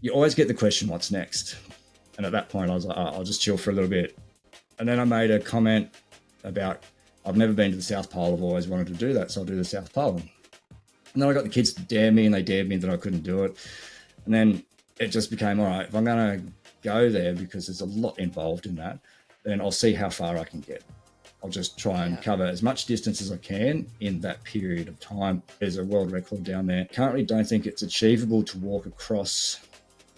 you always get the question, what's next? And at that point, I was like, I'll just chill for a little bit. And then I made a comment about, I've never been to the South Pole. I've always wanted to do that, so I'll do the South Pole. And then I got the kids to dare me, and they dared me that I couldn't do it. And then it just became, all right, if I'm going to go there, because there's a lot involved in that, then I'll see how far I can get. I'll just try and cover as much distance as I can in that period of time. There's a world record down there. Currently don't think it's achievable to walk across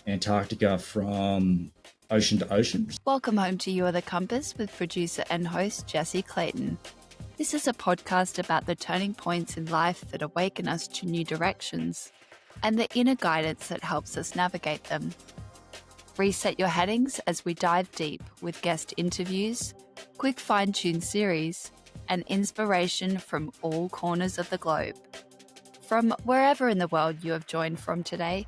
Antarctica from ocean to ocean. Welcome home to You Are the Compass with producer and host Jesse Clayton. This is a podcast about the turning points in life that awaken us to new directions and the inner guidance that helps us navigate them. Reset your headings as we dive deep with guest interviews, quick fine-tuned series, and inspiration from all corners of the globe. From wherever in the world you have joined from today,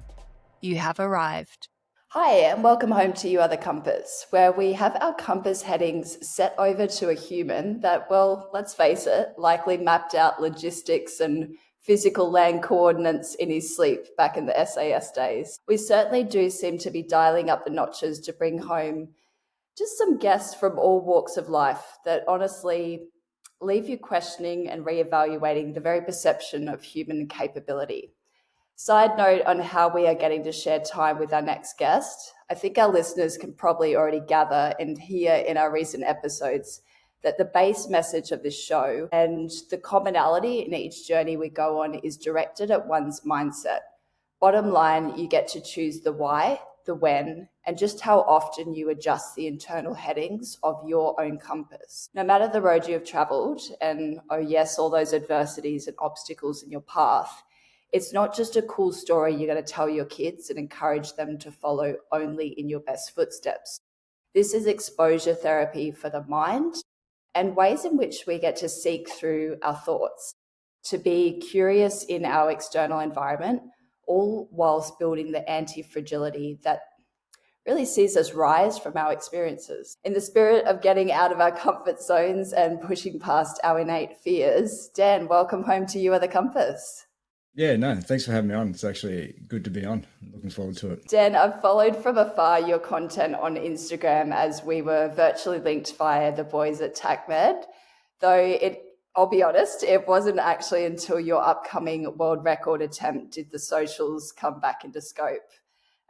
you have arrived. Hi, and welcome home to You Are the Compass, where we have our compass headings set over to a human that, well, let's face it, likely mapped out logistics and physical land coordinates in his sleep back in the SAS days. We certainly do seem to be dialing up the notches to bring home just some guests from all walks of life that honestly leave you questioning and reevaluating the very perception of human capability. Side note on how we are getting to share time with our next guest. I think our listeners can probably already gather and hear in our recent episodes that the base message of this show and the commonality in each journey we go on is directed at one's mindset. Bottom line, you get to choose the why, the when, and just how often you adjust the internal headings of your own compass. No matter the road you have traveled, and oh yes, all those adversities and obstacles in your path, it's not just a cool story you're going to tell your kids and encourage them to follow only in your best footsteps. This is exposure therapy for the mind and ways in which we get to seek through our thoughts, to be curious in our external environment, all whilst building the anti-fragility that really sees us rise from our experiences. In the spirit of getting out of our comfort zones and pushing past our innate fears, Dan, welcome home to You Are the Compass. Yeah, no, thanks for having me on. It's actually good to be on. Looking forward to it. Dan, I've followed from afar your content on Instagram as we were virtually linked via the boys at TACMed, though I'll be honest, it wasn't actually until your upcoming world record attempt did the socials come back into scope.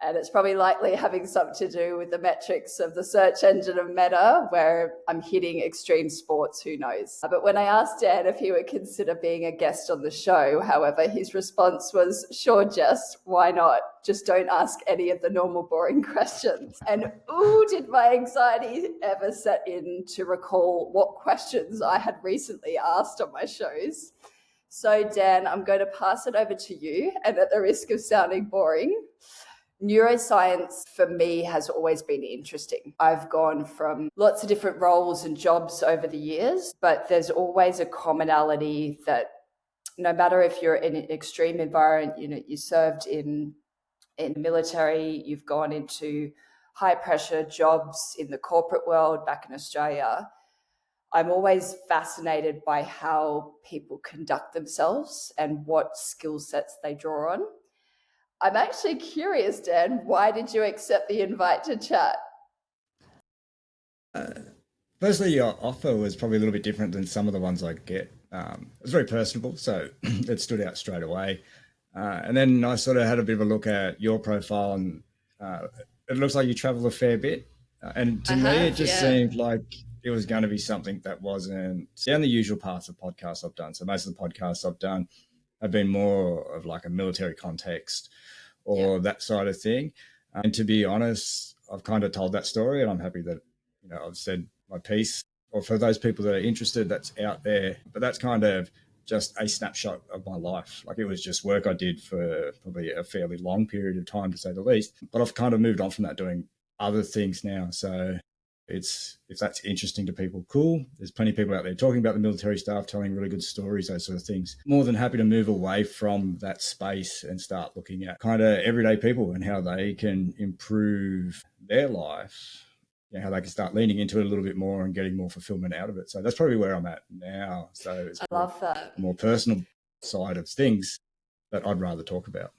And it's probably likely having something to do with the metrics of the search engine of Meta, where I'm hitting extreme sports, who knows. But when I asked Dan if he would consider being a guest on the show, however, his response was, sure, Jess, why not? Just don't ask any of the normal boring questions. And ooh, did my anxiety ever set in to recall what questions I had recently asked on my shows. So Dan, I'm going to pass it over to you. And at the risk of sounding boring, neuroscience for me has always been interesting. I've gone from lots of different roles and jobs over the years, but there's always a commonality that no matter if you're in an extreme environment, you served in the military, you've gone into high pressure jobs in the corporate world back in Australia, I'm always fascinated by how people conduct themselves and what skill sets they draw on. I'm actually curious, Dan, why did you accept the invite to chat? Firstly, your offer was probably a little bit different than some of the ones I get. It was very personable, so it stood out straight away. And then I sort of had a bit of a look at your profile, and it looks like you travel a fair bit. And to me, it just seemed like it was going to be something that wasn't down the usual paths of podcasts I've done. So most of the podcasts I've done have been more of like a military context or that side of thing. And to be honest, I've kind of told that story, and I'm happy that, I've said my piece, or for those people that are interested, that's out there. But that's kind of just a snapshot of my life. Like, it was just work I did for probably a fairly long period of time, to say the least. But I've kind of moved on from that, doing other things now. So if that's interesting to people, cool. There's plenty of people out there talking about the military stuff, telling really good stories, those sort of things. More than happy to move away from that space and start looking at kind of everyday people and how they can improve their life, how they can start leaning into it a little bit more and getting more fulfillment out of it. So that's probably where I'm at now. So it's I love that. The more personal side of things that I'd rather talk about.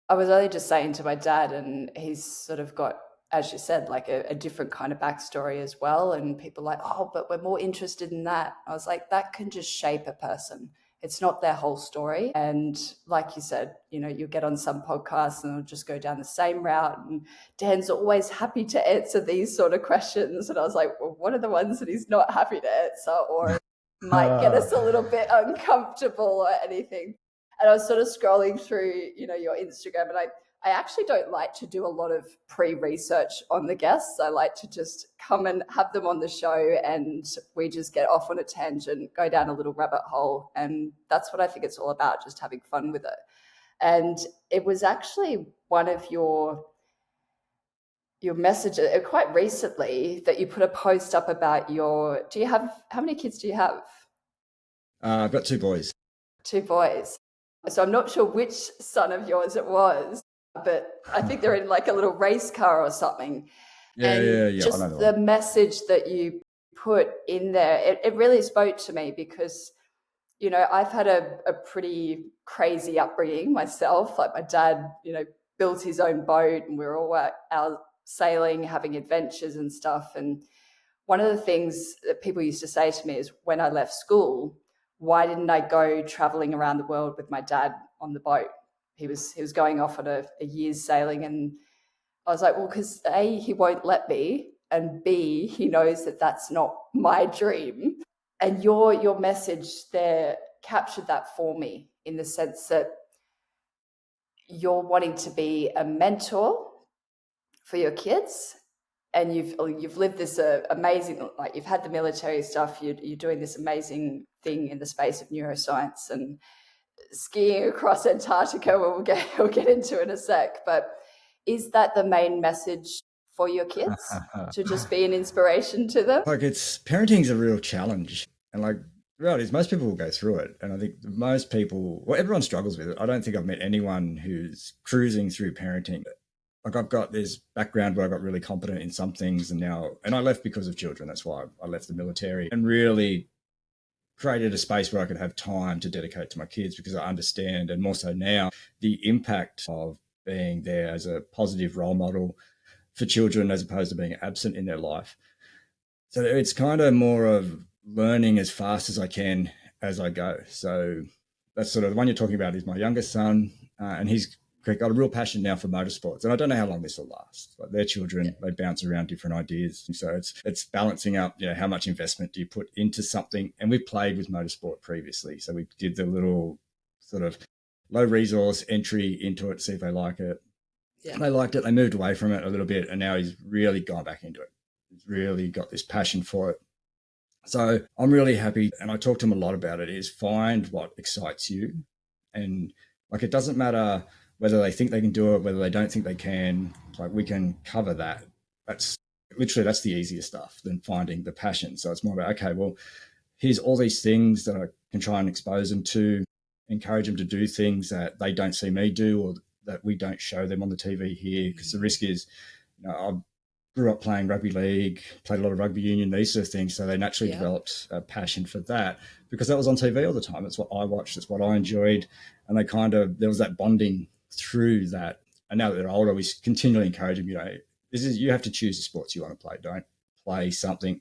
I was only just saying to my dad, and he's sort of got, as you said, like a different kind of backstory as well. And people are like, oh, but we're more interested in that. I was like, that can just shape a person. It's not their whole story. And like you said, you'll get on some podcasts and they'll just go down the same route. And Dan's always happy to answer these sort of questions. And I was like, well, what are the ones that he's not happy to answer or might get us a little bit uncomfortable or anything? And I was sort of scrolling through, your Instagram, and I actually don't like to do a lot of pre-research on the guests. I like to just come and have them on the show and we just get off on a tangent, go down a little rabbit hole. And that's what I think it's all about, just having fun with it. And it was actually one of your messages quite recently that you put a post up about how many kids do you have? I've got two boys. Two boys. So I'm not sure which son of yours it was, but I think they're in like a little race car or something. Yeah. Just the message that you put in there, it really spoke to me because, I've had a pretty crazy upbringing myself. Like my dad, built his own boat and we were all out sailing, having adventures and stuff. And one of the things that people used to say to me is when I left school, why didn't I go traveling around the world with my dad on the boat? He was going off on a year's sailing, and I was like, well, because A, he won't let me, and B, he knows that that's not my dream. And your message there captured that for me in the sense that you're wanting to be a mentor for your kids, and you've lived this amazing, like you've had the military stuff, you're doing this amazing thing in the space of neuroscience and skiing across Antarctica, we'll get into in a sec. But is that the main message for your kids, to just be an inspiration to them? Like, parenting's a real challenge, and like the reality is most people will go through it, and I think most people, well, everyone struggles with it. I don't think I've met anyone who's cruising through parenting. Like, I've got this background where I got really competent in some things, and I left because of children. That's why I left the military and really created a space where I could have time to dedicate to my kids, because I understand, and more so now, the impact of being there as a positive role model for children as opposed to being absent in their life. So it's kind of more of learning as fast as I can as I go. So that's sort of the one you're talking about is my youngest son, and he's got a real passion now for motorsports. And I don't know how long this will last. Like, their children, they bounce around different ideas. And so it's balancing up, how much investment do you put into something? And we played with motorsport previously. So we did the little sort of low resource entry into it, see if they like it. Yeah. They liked it. They moved away from it a little bit, and now he's really gone back into it. He's really got this passion for it. So I'm really happy, and I talk to him a lot about it, is find what excites you. And like, it doesn't matter whether they think they can do it, whether they don't think they can, like, we can cover that. That's the easiest stuff than finding the passion. So it's more about, okay, well, here's all these things that I can try and expose them to, encourage them to do things that they don't see me do or that we don't show them on the TV here. Because the risk is, I grew up playing rugby league, played a lot of rugby union, these sort of things. So they naturally developed a passion for that because that was on TV all the time. That's what I watched. That's what I enjoyed. And there was that bonding through that. And now that they're older, we continually encourage them, you have to choose the sports you want to play. Don't play something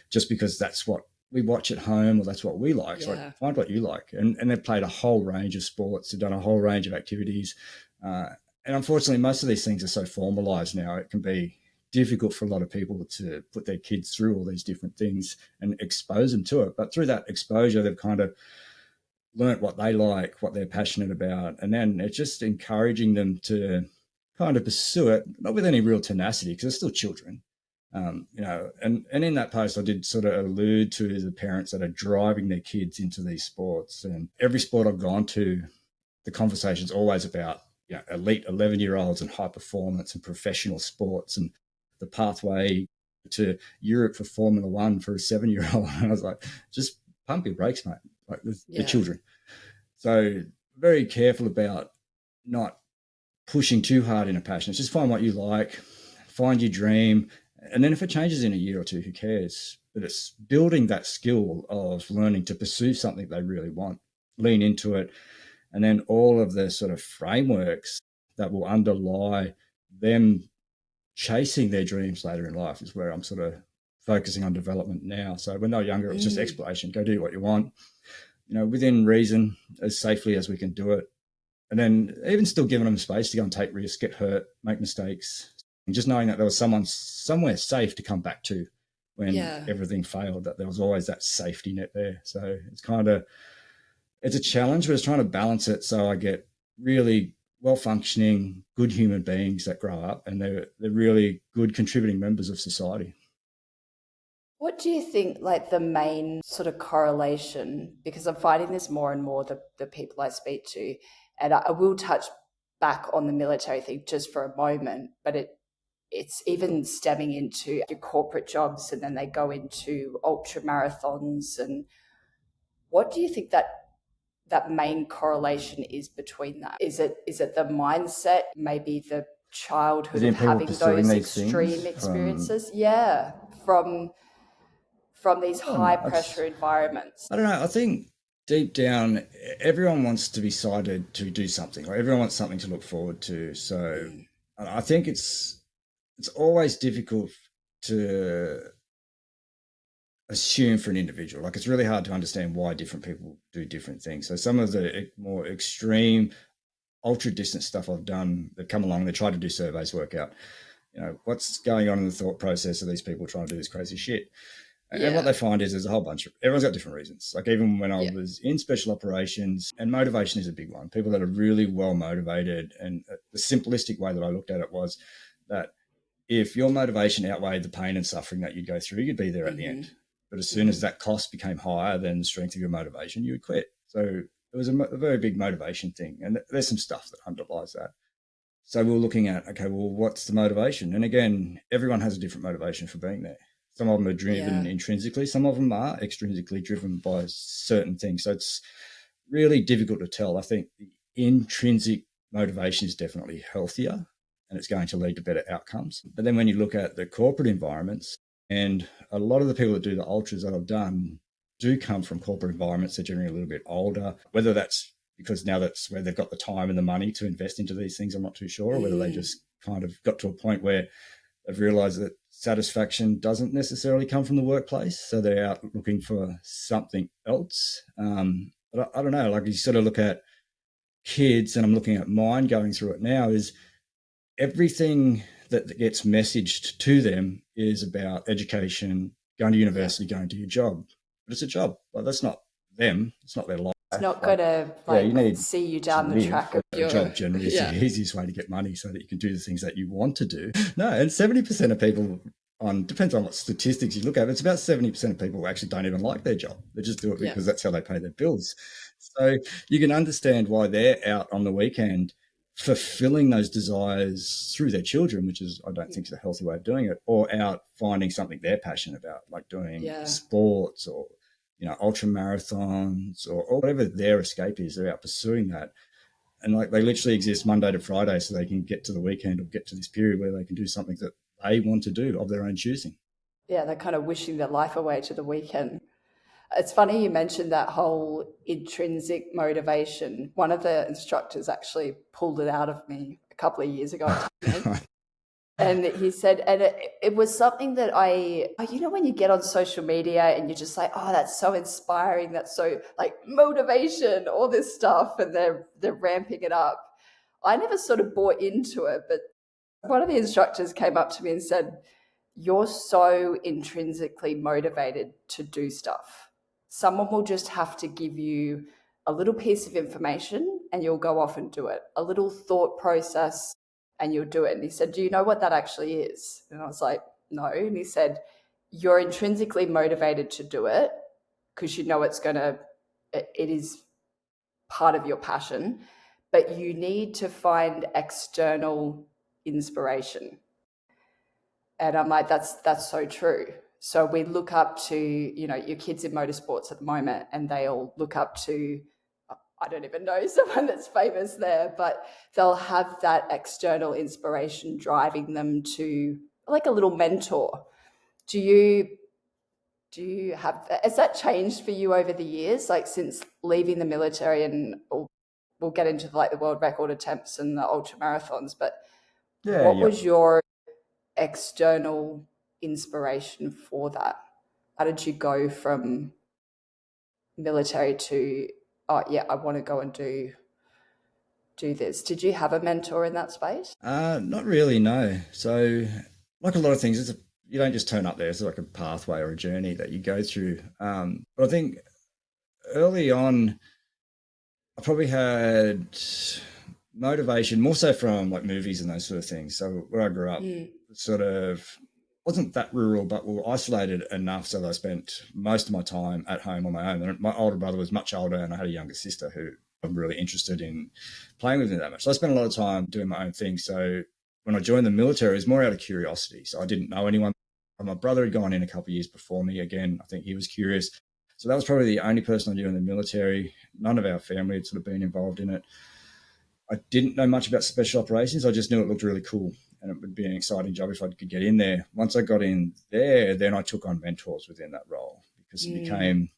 just because that's what we watch at home or that's what we like. Yeah. So like, find what you like. And they've played a whole range of sports. They've done a whole range of activities. And unfortunately, most of these things are so formalized now. It can be difficult for a lot of people to put their kids through all these different things and expose them to it. But through that exposure, they've kind of learnt what they like, what they're passionate about. And then it's just encouraging them to kind of pursue it, not with any real tenacity because they're still children. And in that post, I did sort of allude to the parents that are driving their kids into these sports. And every sport I've gone to, the conversation's always about elite 11-year-olds and high performance and professional sports and the pathway to Europe for Formula One for a 7-year-old. And I was like, just pump your brakes, mate. Like the children. So very careful about not pushing too hard in a passion. It's just find what you like, find your dream. And then if it changes in a year or two, who cares? But it's building that skill of learning to pursue something they really want, lean into it. And then all of the sort of frameworks that will underlie them chasing their dreams later in life is where I'm sort of focusing on development now. So when they were younger, it was just exploration, go do what you want, within reason, as safely as we can do it. And then even still giving them space to go and take risks, get hurt, make mistakes, and just knowing that there was someone somewhere safe to come back to when everything failed, that there was always that safety net there. So it's a challenge, but it's trying to balance it so I get really well-functioning, good human beings that grow up and they're really good contributing members of society. What do you think, like the main sort of correlation? Because I'm finding this more and more, the people I speak to, and I will touch back on the military thing just for a moment, but it's even stemming into your corporate jobs, and then they go into ultra marathons. And what do you think that main correlation is between that? Is it the mindset, maybe the childhood of having those extreme experiences? From these high pressure environments. I don't know. I think deep down, everyone wants to be cited to do something, or everyone wants something to look forward to. So I think it's always difficult to assume for an individual. Like, it's really hard to understand why different people do different things. So some of the more extreme, ultra distant stuff I've done that come along, they try to do surveys, work out, what's going on in the thought process of these people trying to do this crazy shit. And what they find is there's a whole bunch of, everyone's got different reasons. Like even when I was in special operations, and motivation is a big one. People that are really well motivated, and the simplistic way that I looked at it was that if your motivation outweighed the pain and suffering that you'd go through, you'd be there at the end. But as soon as that cost became higher than the strength of your motivation, you would quit. So it was a very big motivation thing. And there's some stuff that underlies that. So we're looking at, okay, well, what's the motivation? And again, everyone has a different motivation for being there. Some of them are driven intrinsically. Some of them are extrinsically driven by certain things. So it's really difficult to tell. I think the intrinsic motivation is definitely healthier, and it's going to lead to better outcomes. But then when you look at the corporate environments, and a lot of the people that do the ultras that I've done do come from corporate environments. They're generally a little bit older, whether that's because now that's where they've got the time and the money to invest into these things, I'm not too sure, or whether they just kind of got to a point where they've realized that satisfaction doesn't necessarily come from the workplace. So they're out looking for something else. But I don't know, like you sort of look at kids, and I'm looking at mine going through it now, is everything that gets messaged to them is about education, going to university, going to your job. But it's a job. Like, that's not them. It's not their life. It's not going to you need see you down the track of your job. Generally, is the easiest way to get money so that you can do the things that you want to do. No, and 70% of people, depends on what statistics you look at, but it's about 70% of people actually don't even like their job. They just do it because that's how they pay their bills. So you can understand why they're out on the weekend fulfilling those desires through their children, which is, I don't think, is a healthy way of doing it, or out finding something they're passionate about, like doing sports or ultra marathons or whatever their escape is. They're out pursuing that. And like, they literally exist Monday to Friday so they can get to the weekend or get to this period where they can do something that they want to do of their own choosing. Yeah, they're kind of wishing their life away to the weekend. It's funny you mentioned that whole intrinsic motivation. One of the instructors actually pulled it out of me a couple of years ago. And he said, and it was something that when you get on social media and you're just like, oh, that's so inspiring, that's so like motivation, all this stuff, and they're ramping it up. I never sort of bought into it, but one of the instructors came up to me and said, you're so intrinsically motivated to do stuff. Someone will just have to give you a little piece of information and you'll go off and do it, a little thought process, and you'll do it. And he said, do you know what that actually is? And I was like, no. And he said, you're intrinsically motivated to do it because you know it is part of your passion, but you need to find external inspiration. And I'm like, that's so true. So we look up to, your kids in motorsports at the moment, and they all look up to, I don't even know someone that's famous there, but they'll have that external inspiration driving them to, like a little mentor. Do you have, has that changed for you over the years, like since leaving the military and we'll get into like the world record attempts and the ultra marathons, but Yeah, what yeah. was your external inspiration for that? How did you go from military to, oh yeah, I want to go and do this? Did you have a mentor in that space? Not really, no. So, like a lot of things, you don't just turn up there. It's like a pathway or a journey that you go through. But I think early on, I probably had motivation more so from like movies and those sort of things. So where I grew up, sort of wasn't that rural, but we were isolated enough so that I spent most of my time at home on my own. And my older brother was much older, and I had a younger sister who I'm really interested in playing with me that much. So I spent a lot of time doing my own thing. So when I joined the military, it was more out of curiosity. So I didn't know anyone. My brother had gone in a couple of years before me. Again, I think he was curious. So that was probably the only person I knew in the military. None of our family had sort of been involved in it. I didn't know much about special operations. I just knew it looked really cool and it would be an exciting job if I could get in there. Once I got in there, then I took on mentors within that role because it became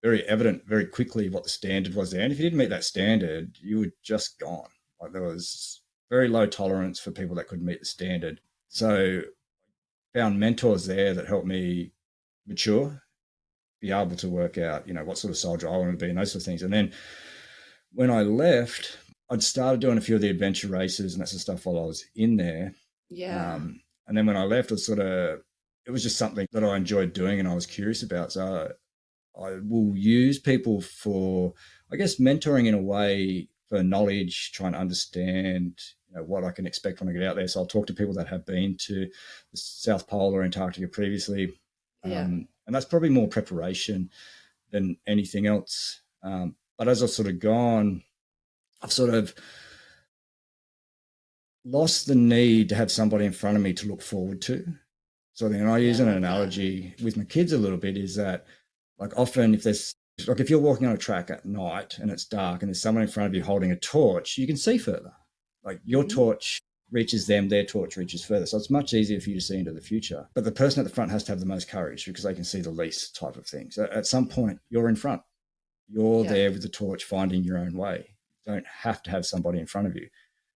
very evident very quickly what the standard was there. And if you didn't meet that standard, you were just gone. Like there was very low tolerance for people that couldn't meet the standard. So found mentors there that helped me mature, be able to work out, what sort of soldier I wanted to be and those sort of things. And then when I left, I'd started doing a few of the adventure races and that sort of stuff while I was in there. Yeah. And then when I left, it was just something that I enjoyed doing and I was curious about. So I will use people for, I guess, mentoring in a way for knowledge, trying to understand what I can expect when I get out there. So I'll talk to people that have been to the South Pole or Antarctica previously. And that's probably more preparation than anything else. But as I've sort of gone, I've sort of lost the need to have somebody in front of me to look forward to. So then I use an analogy with my kids a little bit is that like often if you're walking on a track at night and it's dark and there's someone in front of you holding a torch, you can see further. Like your torch reaches them, their torch reaches further. So it's much easier for you to see into the future. But the person at the front has to have the most courage because they can see the least type of thing. So at some point you're in front. You're there with the torch finding your own way. You don't have to have somebody in front of you.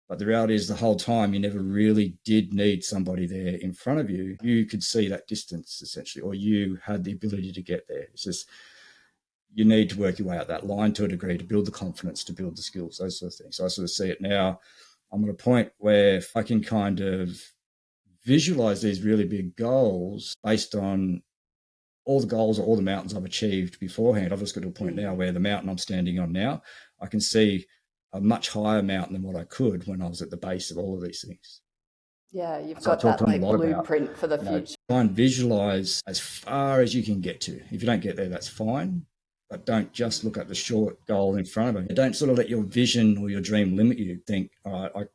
But the reality is the whole time you never really did need somebody there in front of you. You could see that distance essentially, or you had the ability to get there. It's just you need to work your way out that line to a degree to build the confidence, to build the skills, those sort of things. So I sort of see it now. I'm at a point where I can kind of visualize these really big goals based on all the goals or all the mountains I've achieved beforehand. I've just got to a point now where the mountain I'm standing on now, I can see a much higher mountain than what I could when I was at the base of all of these things. Yeah, you've So I got talk that to them a like lot blueprint for the about, future. try and visualize as far as you can get to. If you don't get there, that's fine. But don't just look at the short goal in front of you. Don't sort of let your vision or your dream limit you. Think, all right,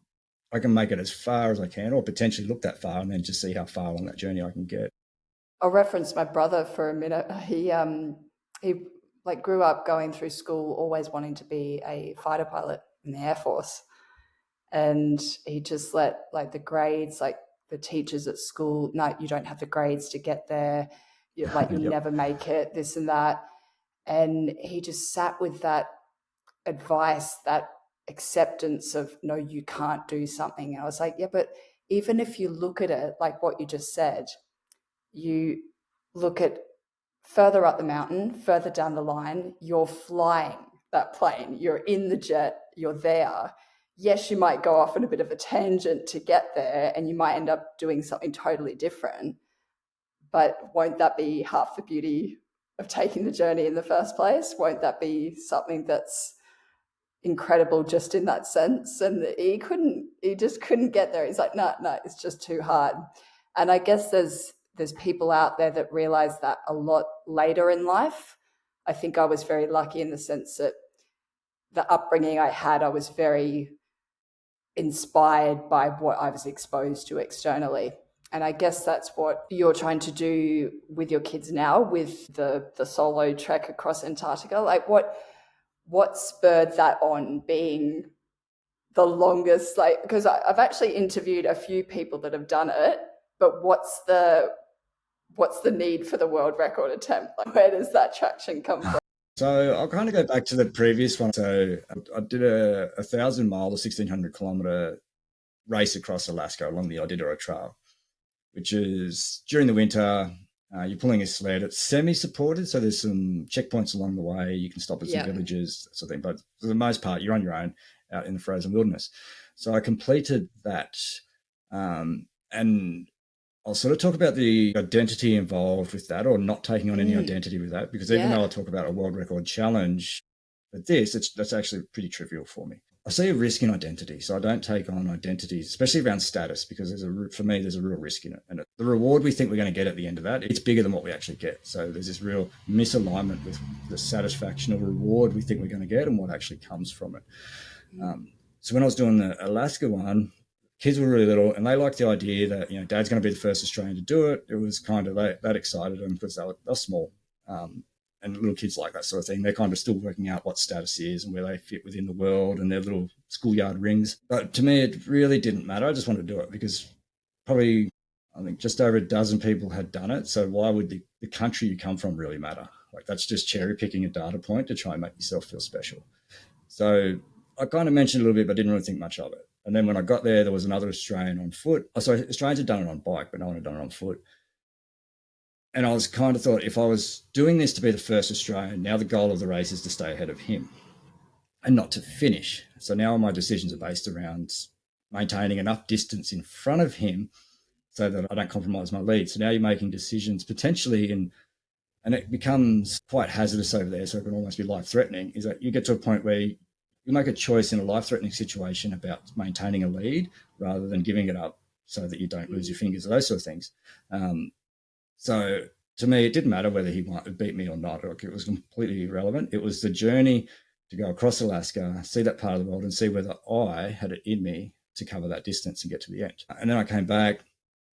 I can make it as far as I can, or potentially look that far and then just see how far along that journey I can get. I'll reference my brother for a minute. He like grew up going through school, always wanting to be a fighter pilot in the Air Force. And he just let like the grades, like the teachers at school, no, you don't have the grades to get there. You'll never make it, this and that. And he just sat with that advice, that acceptance of, no, you can't do something. And I was like, yeah, but even if you look at it like what you just said, you look at further up the mountain, further down the line, you're flying that plane, you're in the jet, you're there. Yes, you might go off on a bit of a tangent to get there and you might end up doing something totally different. But won't that be half the beauty of taking the journey in the first place? Won't that be something that's incredible just in that sense? And he just couldn't get there. He's like, no, it's just too hard. And I guess there's people out there that realize that a lot later in life. I think I was very lucky in the sense that the upbringing I had, I was very inspired by what I was exposed to externally. And I guess that's what you're trying to do with your kids now with the solo trek across Antarctica. Like what spurred that on being the longest, like, because I've actually interviewed a few people that have done it, but what's the need for the world record attempt? Like, where does that traction come from? So I'll kind of go back to the previous one. So I did a 1,000 mile or 1,600 kilometer race across Alaska along the Iditarod Trail, which is during the winter. You're pulling a sled. It's semi-supported, so there's some checkpoints along the way. You can stop at some villages, that sort of thing. But for the most part, you're on your own out in the frozen wilderness. So I completed that, and I'll sort of talk about the identity involved with that, or not taking on any identity with that, because even though I talk about a world record challenge, but that's actually pretty trivial for me. I see a risk in identity, so I don't take on identities, especially around status, because for me, there's a real risk in it. And the reward we think we're going to get at the end of that, it's bigger than what we actually get. So there's this real misalignment with the satisfaction or reward we think we're going to get and what actually comes from it. So when I was doing the Alaska one, kids were really little, and they liked the idea that, Dad's going to be the first Australian to do it. It was kind of that excited them because they're small. And little kids like that sort of thing. They're kind of still working out what status is and where they fit within the world and their little schoolyard rings. But to me, it really didn't matter. I just wanted to do it because probably, I think, just over a dozen people had done it. So why would the country you come from really matter? Like, that's just cherry picking a data point to try and make yourself feel special. So I kind of mentioned a little bit, but didn't really think much of it. And then when I got there was another Australian on foot. Oh, sorry, Australians had done it on bike, but no one had done it on foot. And I was kind of thought, if I was doing this to be the first Australian, now the goal of the race is to stay ahead of him and not to finish. So now my decisions are based around maintaining enough distance in front of him so that I don't compromise my lead. So now you're making decisions potentially and it becomes quite hazardous over there, so it can almost be life-threatening, is that you get to a point where you make a choice in a life-threatening situation about maintaining a lead rather than giving it up so that you don't lose your fingers, those sort of things. So to me, it didn't matter whether he beat me or not. It was completely irrelevant. It was the journey to go across Alaska, see that part of the world, and see whether I had it in me to cover that distance and get to the end. And then I came back,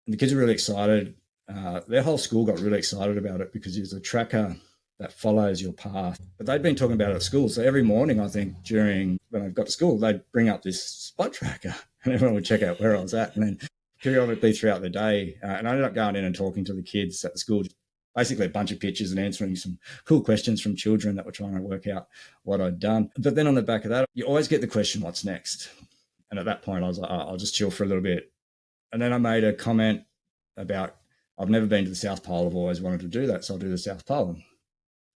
and the kids were really excited. Their whole school got really excited about it because there's a tracker that follows your path. But they'd been talking about it at school. So every morning, I think, when I got to school, they'd bring up this spot tracker and everyone would check out where I was at. And then periodically throughout the day, and I ended up going in and talking to the kids at the school, basically a bunch of pictures and answering some cool questions from children that were trying to work out what I'd done. But then on the back of that, you always get the question, what's next? And at that point, I was like, I'll just chill for a little bit. And then I made a comment about, I've never been to the South Pole. I've always wanted to do that, so I'll do the South Pole.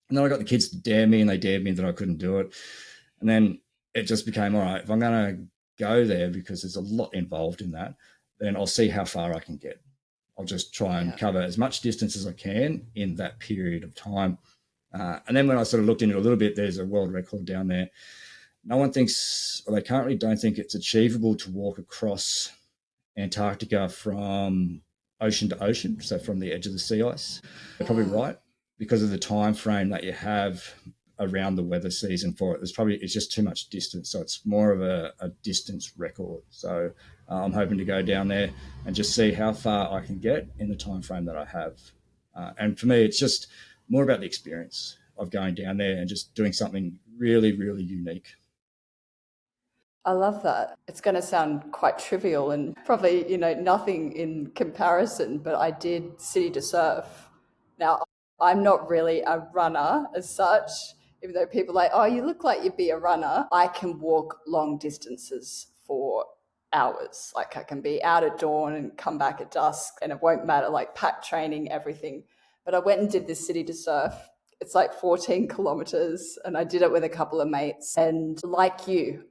And then I got the kids to dare me, and they dared me that I couldn't do it. And then it just became, all right, if I'm going to go there, because there's a lot involved in that, then I'll see how far I can get. I'll just try and cover as much distance as I can in that period of time. And then when I sort of looked into it a little bit, there's a world record down there. No one thinks, or they currently don't think it's achievable to walk across Antarctica from ocean to ocean, so from the edge of the sea ice. They're probably right, because of the time frame that you have around the weather season for it. It's just too much distance, so it's more of a distance record. So I'm hoping to go down there and just see how far I can get in the time frame that I have. And for me, it's just more about the experience of going down there and just doing something really, really unique. I love that. It's going to sound quite trivial and probably, nothing in comparison, but I did City to Surf. Now, I'm not really a runner as such, even though people are like, oh, you look like you'd be a runner. I can walk long distances for hours. Like, I can be out at dawn and come back at dusk, and it won't matter, like pack training, everything. But I went and did this City to Surf. It's like 14 kilometers, and I did it with a couple of mates. And like you,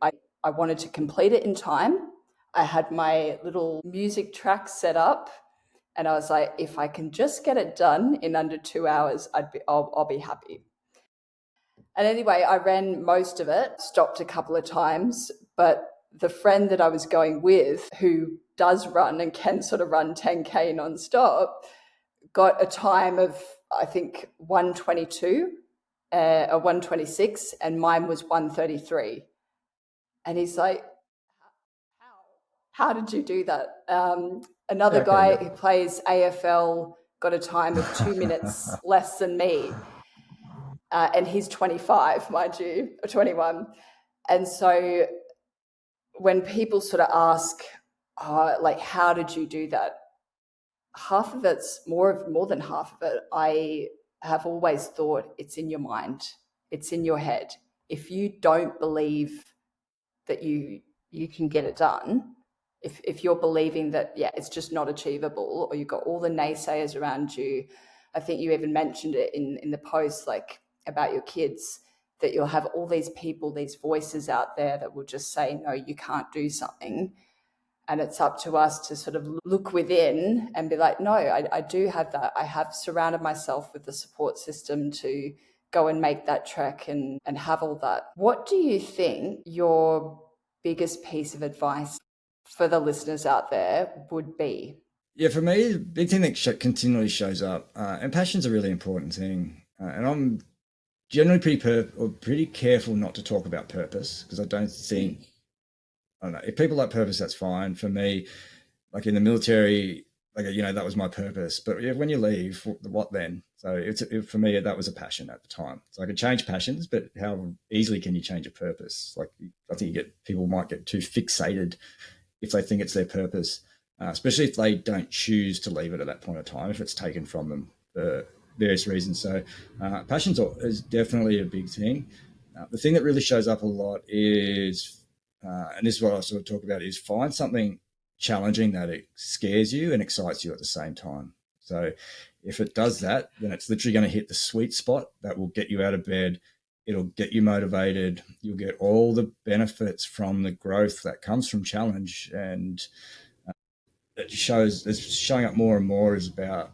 I wanted to complete it in time. I had my little music track set up, and I was like, if I can just get it done in under 2 hours, I'll be happy. And anyway, I ran most of it, stopped a couple of times, but the friend that I was going with, who does run and can sort of run 10K nonstop, got a time of, I think, 122 or 126, and mine was 133. And he's like, how did you do that? Another guy who plays AFL got a time of 2 minutes less than me. And he's 25, mind you, or 21. And so when people sort of ask, like, how did you do that? Half of it's more than half of it. I have always thought it's in your mind. It's in your head. If you don't believe that you can get it done, if you're believing that, yeah, it's just not achievable, or you've got all the naysayers around you, I think you even mentioned it in the post, like about your kids, that you'll have all these people, these voices out there that will just say, no, you can't do something. And it's up to us to sort of look within and be like, no, I do have that. I have surrounded myself with the support system to go and make that trek and have all that. What do you think your biggest piece of advice for the listeners out there would be? Yeah, for me, the big thing that continually shows up, and passion's a really important thing. And I'm generally pretty careful not to talk about purpose, because I don't know, if people like purpose, that's fine. For me, like in the military, like, that was my purpose. But when you leave, what then? So for me, that was a passion at the time. So I could change passions, but how easily can you change a purpose? Like, I think people might get too fixated if they think it's their purpose, especially if they don't choose to leave it at that point of time, if it's taken from them for various reasons. So passion is definitely a big thing. The thing that really shows up a lot is, and this is what I sort of talk about, is find something challenging that it scares you and excites you at the same time. So if it does that, then it's literally going to hit the sweet spot that will get you out of bed. It'll get you motivated. You'll get all the benefits from the growth that comes from challenge. And it's showing up more and more is about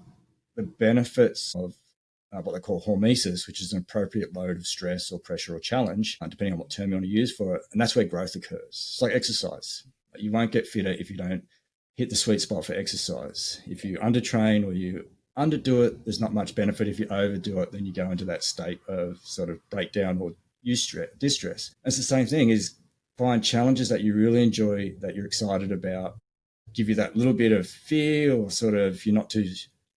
the benefits of what they call hormesis, which is an appropriate load of stress or pressure or challenge, depending on what term you want to use for it. And that's where growth occurs. It's like exercise. You won't get fitter if you don't hit the sweet spot for exercise. If you undertrain or you underdo it, there's not much benefit. If you overdo it, then you go into that state of sort of breakdown or distress. It's the same thing, is find challenges that you really enjoy, that you're excited about, give you that little bit of fear or sort of you're not too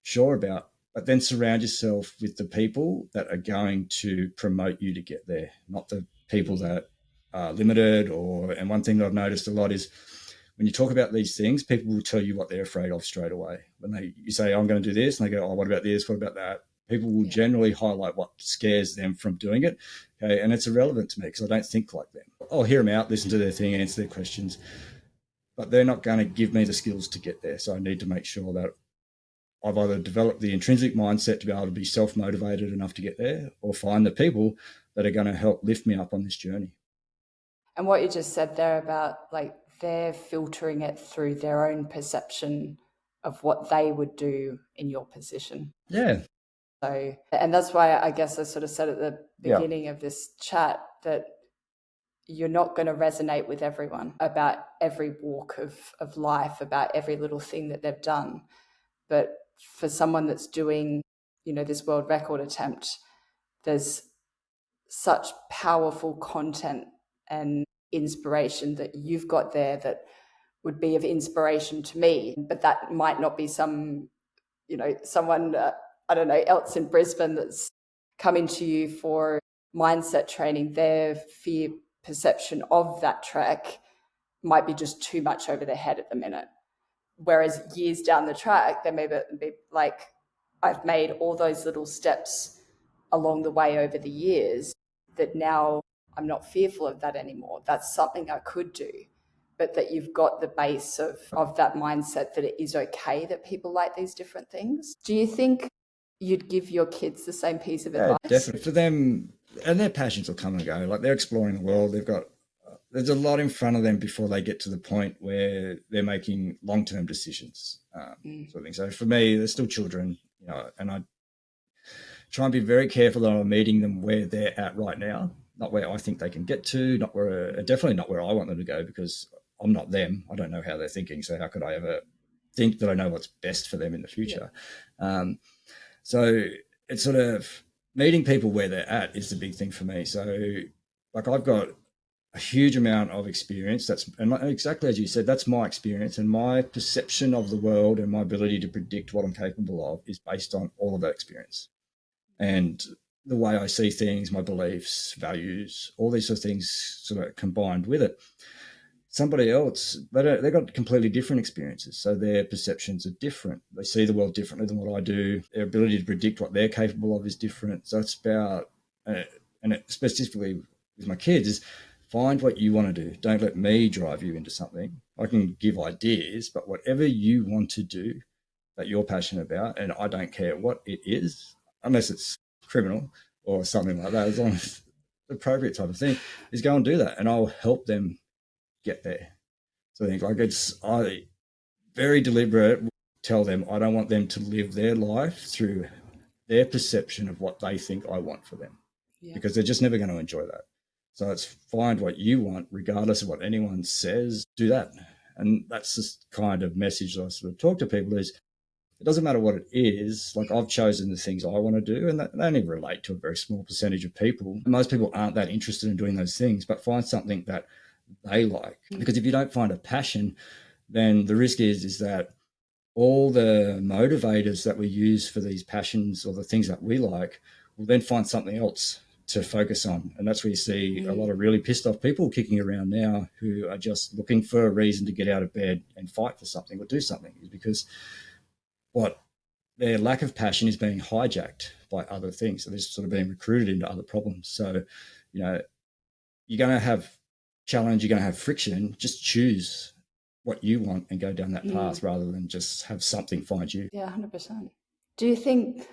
sure about, but then surround yourself with the people that are going to promote you to get there, not the people that are limited. And one thing that I've noticed a lot is when you talk about these things, people will tell you what they're afraid of straight away. When you say, I'm going to do this, and they go, oh, what about this? What about that? People will generally highlight what scares them from doing it. Okay. And it's irrelevant to me because I don't think like them. I'll hear them out, listen to their thing, answer their questions, but they're not going to give me the skills to get there. So I need to make sure that I've either developed the intrinsic mindset to be able to be self-motivated enough to get there, or find the people that are going to help lift me up on this journey. And what you just said there about, like, they're filtering it through their own perception of what they would do in your position. Yeah. So, and that's why I guess I sort of said at the beginning of this chat that you're not going to resonate with everyone about every walk of life, about every little thing that they've done. But for someone that's doing, this world record attempt, there's such powerful content and inspiration that you've got there that would be of inspiration to me. But that might not be someone, I don't know, else in Brisbane that's coming to you for mindset training. Their fear perception of that trek might be just too much over their head at the minute. Whereas years down the track, they may be like, I've made all those little steps along the way over the years that now I'm not fearful of that anymore. That's something I could do. But that you've got the base of that mindset that it is okay that people like these different things. Do you think you'd give your kids the same piece of advice? Definitely. For them, and their passions will come and go. Like, they're exploring the world. There's a lot in front of them before they get to the point where they're making long-term decisions, sort of thing. So for me, they're still children, and I try and be very careful that I'm meeting them where they're at right now, not where I think they can get to, definitely not where I want them to go, because I'm not them. I don't know how they're thinking. So how could I ever think that I know what's best for them in the future? Yeah. So it's sort of meeting people where they're at is the big thing for me. So, like, I've got a huge amount of experience. And exactly as you said, that's my experience, and my perception of the world and my ability to predict what I'm capable of is based on all of that experience. And the way I see things, my beliefs, values, all these sort of things sort of combined with it. Somebody else, they've got completely different experiences. So their perceptions are different. They see the world differently than what I do. Their ability to predict what they're capable of is different. So it's about and specifically with my kids, is find what you want to do. Don't let me drive you into something. I can give ideas, but whatever you want to do that you're passionate about, and I don't care what it is, unless it's criminal or something like that, as long as the appropriate type of thing, is go and do that, and I'll help them get there. So I think like I very deliberate, tell them I don't want them to live their life through their perception of what they think I want for them, because they're just never going to enjoy that. So it's find what you want, regardless of what anyone says, do that. And that's the kind of message that I sort of talk to people is, it doesn't matter what it is. Like I've chosen the things I want to do, and they only relate to a very small percentage of people. Most people aren't that interested in doing those things, but find something that they like. Because if you don't find a passion, then the risk is that all the motivators that we use for these passions or the things that we like will then find something else to focus on. And that's where you see a lot of really pissed off people kicking around now who are just looking for a reason to get out of bed and fight for something or do something, is because what their lack of passion is being hijacked by other things. So they're sort of being recruited into other problems. So, you're going to have challenge, you're going to have friction. Just choose what you want and go down that path rather than just have something find you. Yeah, 100%. Do you think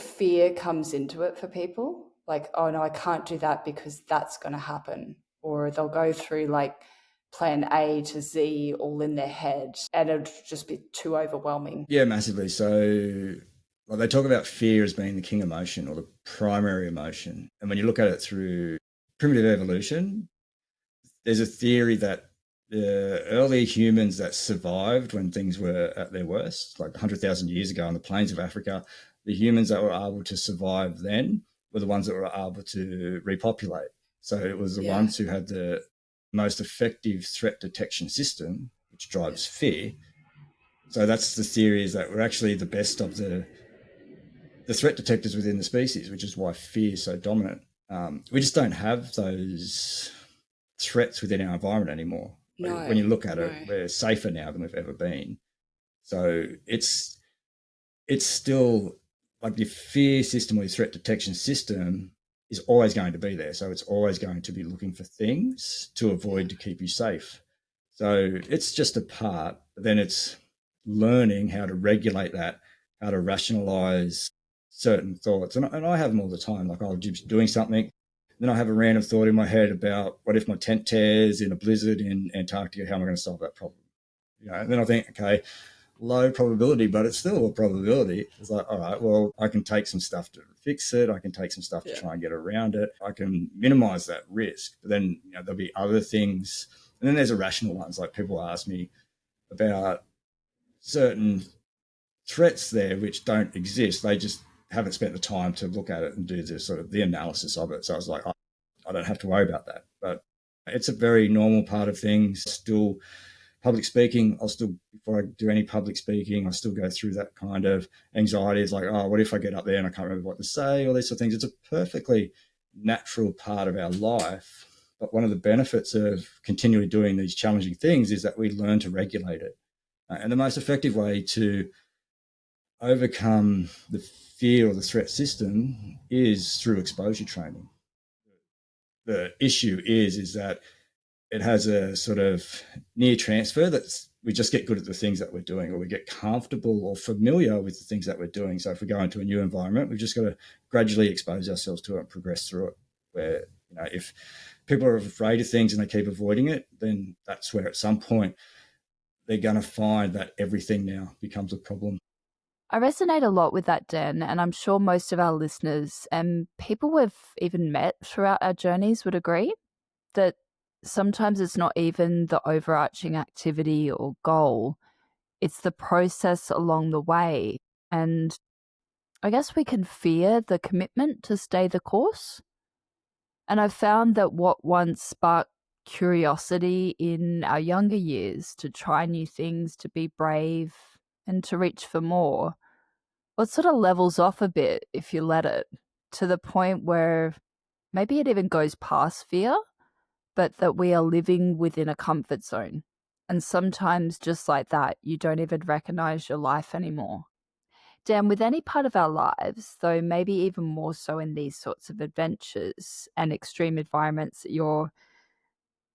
fear comes into it for people? Like, oh no, I can't do that because that's going to happen. Or they'll go through like plan A to Z all in their head and it'll just be too overwhelming. Yeah, massively. So they talk about fear as being the king emotion or the primary emotion. And when you look at it through primitive evolution, there's a theory that the early humans that survived when things were at their worst, like 100,000 years ago on the plains of Africa, the humans that were able to survive then were the ones that were able to repopulate. So it was the ones who had the most effective threat detection system, which drives fear. So that's the theory, is that we're actually the best of the threat detectors within the species, which is why fear is so dominant. We just don't have those threats within our environment anymore. No, when you look at it, we're safer now than we've ever been. So it's still like the fear system or the threat detection system is always going to be there. So it's always going to be looking for things to avoid to keep you safe. So it's just a part, but then it's learning how to regulate that, how to rationalize certain thoughts. And I have them all the time. Like I'll be doing something, then I have a random thought in my head about what if my tent tears in a blizzard in Antarctica, how am I going to solve that problem? And then I think, okay, low probability, but it's still a probability. It's like, all right, well, I can take some stuff to fix it. I can take some stuff to try and get around it. I can minimize that risk. But then there'll be other things. And then there's irrational ones. Like people ask me about certain threats there which don't exist. They just haven't spent the time to look at it and do the sort of the analysis of it. So I was like, I don't have to worry about that. But it's a very normal part of things. Still, public speaking, before I do any public speaking, I still go through that kind of anxiety. It's like, oh, what if I get up there and I can't remember what to say, all these sort of things. It's a perfectly natural part of our life. But one of the benefits of continually doing these challenging things is that we learn to regulate it. And the most effective way to overcome the fear or the threat system is through exposure training. The issue is that it has a sort of near transfer that's we just get good at the things that we're doing, or we get comfortable or familiar with the things that we're doing. So if we go into a new environment, we've just got to gradually expose ourselves to it and progress through it. Where, if people are afraid of things and they keep avoiding it, then that's where at some point they're going to find that everything now becomes a problem. I resonate a lot with that, Dan, and I'm sure most of our listeners and people we've even met throughout our journeys would agree that sometimes it's not even the overarching activity or goal, it's the process along the way. And I guess we can fear the commitment to stay the course. And I've found that what once sparked curiosity in our younger years to try new things, to be brave, and to reach for more, well, it sort of levels off a bit if you let it, to the point where maybe it even goes past fear, but that we are living within a comfort zone. And sometimes just like that, you don't even recognize your life anymore. Dan, with any part of our lives, though maybe even more so in these sorts of adventures and extreme environments that you're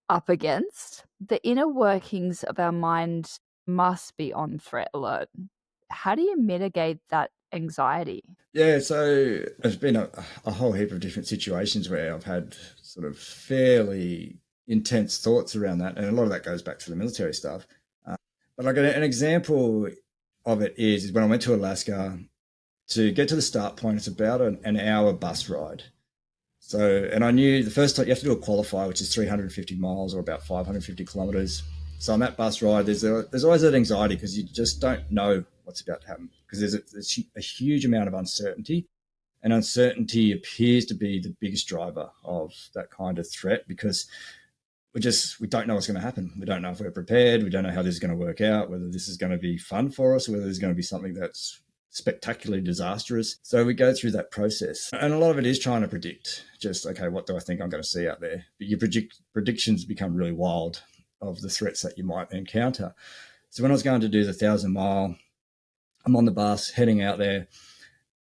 up against, the inner workings of our mind must be on threat alert. How do you mitigate that anxiety? Yeah, so there's been a whole heap of different situations where I've had sort of fairly intense thoughts around that, and a lot of that goes back to the military stuff. Uh, but like an example of it is when I went to Alaska. To get to the start point, it's about an hour bus ride. So, and I knew the first time you have to do a qualifier, which is 350 miles or about 550 kilometers. So on that bus ride, there's always that anxiety because you just don't know what's about to happen because there's a huge amount of uncertainty, and uncertainty appears to be the biggest driver of that kind of threat because we don't know what's going to happen. We don't know if we're prepared. We don't know how this is going to work out, whether this is going to be fun for us, whether there's going to be something that's spectacularly disastrous. So we go through that process. And a lot of it is trying to predict just, okay, what do I think I'm going to see out there? But your predictions become really wild of the threats that you might encounter. So when I was going to do the 1,000-mile, I'm on the bus heading out there,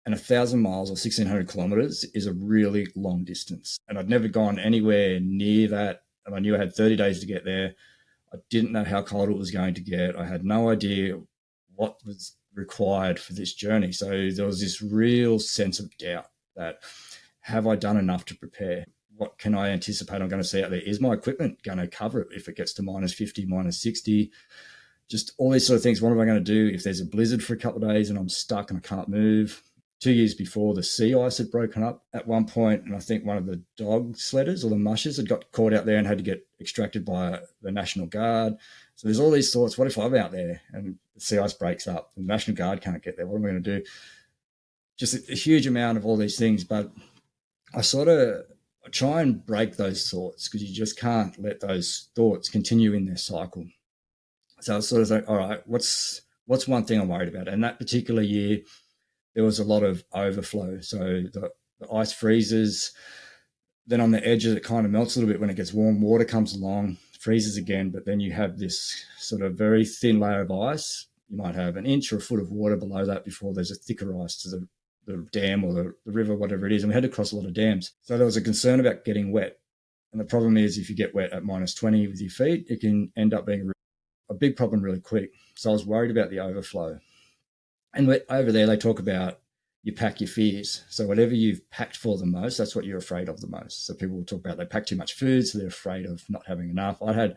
and 1,000 miles or 1,600 kilometers is a really long distance. And I'd never gone anywhere near that. And I knew I had 30 days to get there. I didn't know how cold it was going to get. I had no idea what was required for this journey. So there was this real sense of doubt that, have I done enough to prepare? What can I anticipate I'm going to see out there? Is my equipment going to cover it if it gets to minus 50, minus 60? Just all these sort of things. What am I going to do if there's a blizzard for a couple of days and I'm stuck and I can't move? 2 years before, the sea ice had broken up at one point, and I think one of the dog sledders or the mushers had got caught out there and had to get extracted by the National Guard. So there's all these thoughts. What if I'm out there and the sea ice breaks up and the National Guard can't get there? What am I going to do? Just a huge amount of all these things. But I sort of try and break those thoughts because you just can't let those thoughts continue in their cycle. So I was sort of like, all right, what's one thing I'm worried about? And that particular year, there was a lot of overflow. So the ice freezes. Then on the edges, it kind of melts a little bit when it gets warm. Water comes along, freezes again, but then you have this sort of very thin layer of ice. You might have an inch or a foot of water below that before there's a thicker ice to the dam or the river, whatever it is. And we had to cross a lot of dams. So there was a concern about getting wet. And the problem is if you get wet at minus 20 with your feet, it can end up being a big problem really quick. So I was worried about the overflow. And over there, they talk about you pack your fears. So whatever you've packed for the most, that's what you're afraid of the most. So people will talk about they pack too much food, so they're afraid of not having enough. I had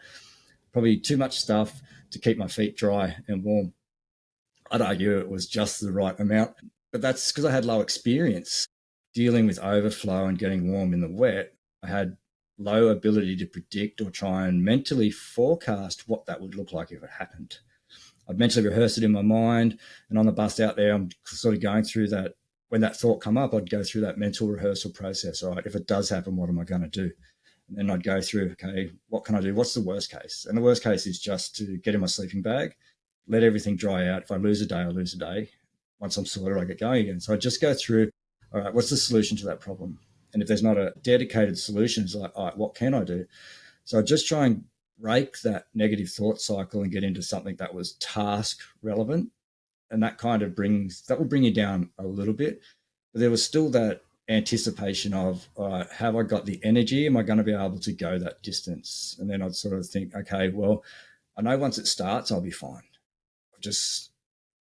probably too much stuff to keep my feet dry and warm. I'd argue it was just the right amount, but that's because I had low experience dealing with overflow and getting warm in the wet. I had low ability to predict or try and mentally forecast what that would look like if it happened. I'd mentally rehearse it in my mind, and on the bus out there, I'm sort of going through that. When that thought come up, I'd go through that mental rehearsal process. All right, if it does happen, what am I going to do? And then I'd go through, okay, what can I do? What's the worst case? And the worst case is just to get in my sleeping bag, let everything dry out. If I lose a day, I lose a day. Once I'm sorted, I get going again. So I just go through, all right, what's the solution to that problem? And if there's not a dedicated solution, it's like, all right, what can I do? So I just try and break that negative thought cycle and get into something that was task relevant. And that kind of will bring you down a little bit. But there was still that anticipation of, have I got the energy? Am I going to be able to go that distance? And then I'd sort of think, okay, well, I know once it starts, I'll be fine.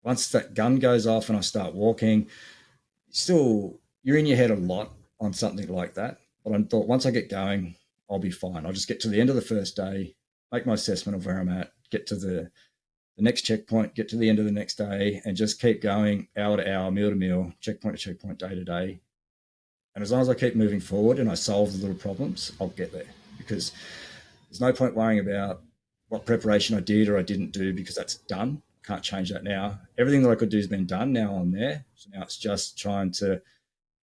Once that gun goes off and I start walking, you're in your head a lot on something like that. But I thought once I get going, I'll be fine. I'll just get to the end of the first day, make my assessment of where I'm at, get to the next checkpoint, get to the end of the next day, and just keep going hour to hour, meal to meal, checkpoint to checkpoint, day to day. And as long as I keep moving forward and I solve the little problems, I'll get there. Because there's no point worrying about what preparation I did or I didn't do because that's done. Can't change that now. Everything that I could do has been done. Now I'm there. So now it's just trying to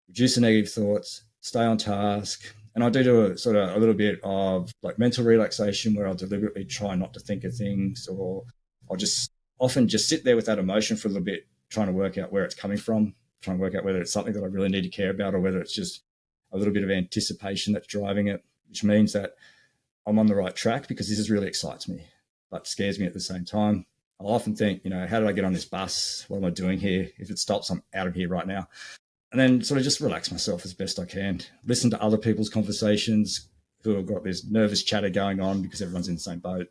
reduce the negative thoughts, stay on task. And I do a little bit of like mental relaxation where I'll deliberately try not to think of things, or I'll just often just sit there with that emotion for a little bit, trying to work out where it's coming from, trying to work out whether it's something that I really need to care about or whether it's just a little bit of anticipation that's driving it, which means that I'm on the right track because this really excites me, but scares me at the same time. I'll often think, how did I get on this bus? What am I doing here? If it stops, I'm out of here right now. And then sort of just relax myself as best I can. Listen to other people's conversations who have got this nervous chatter going on because everyone's in the same boat.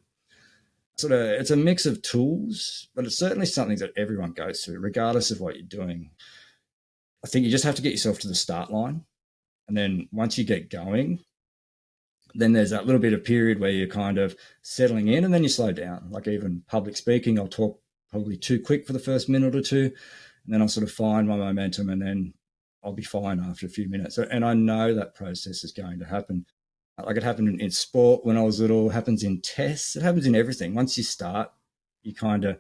It's a mix of tools, but it's certainly something that everyone goes through, regardless of what you're doing. I think you just have to get yourself to the start line. And then once you get going, then there's that little bit of period where you're kind of settling in, and then you slow down. Like even public speaking, I'll talk probably too quick for the first minute or two, and then I'll sort of find my momentum, and then I'll be fine after a few minutes. And I know that process is going to happen. Like it happened in sport when I was little, it happens in tests, it happens in everything. Once you start, you kind of,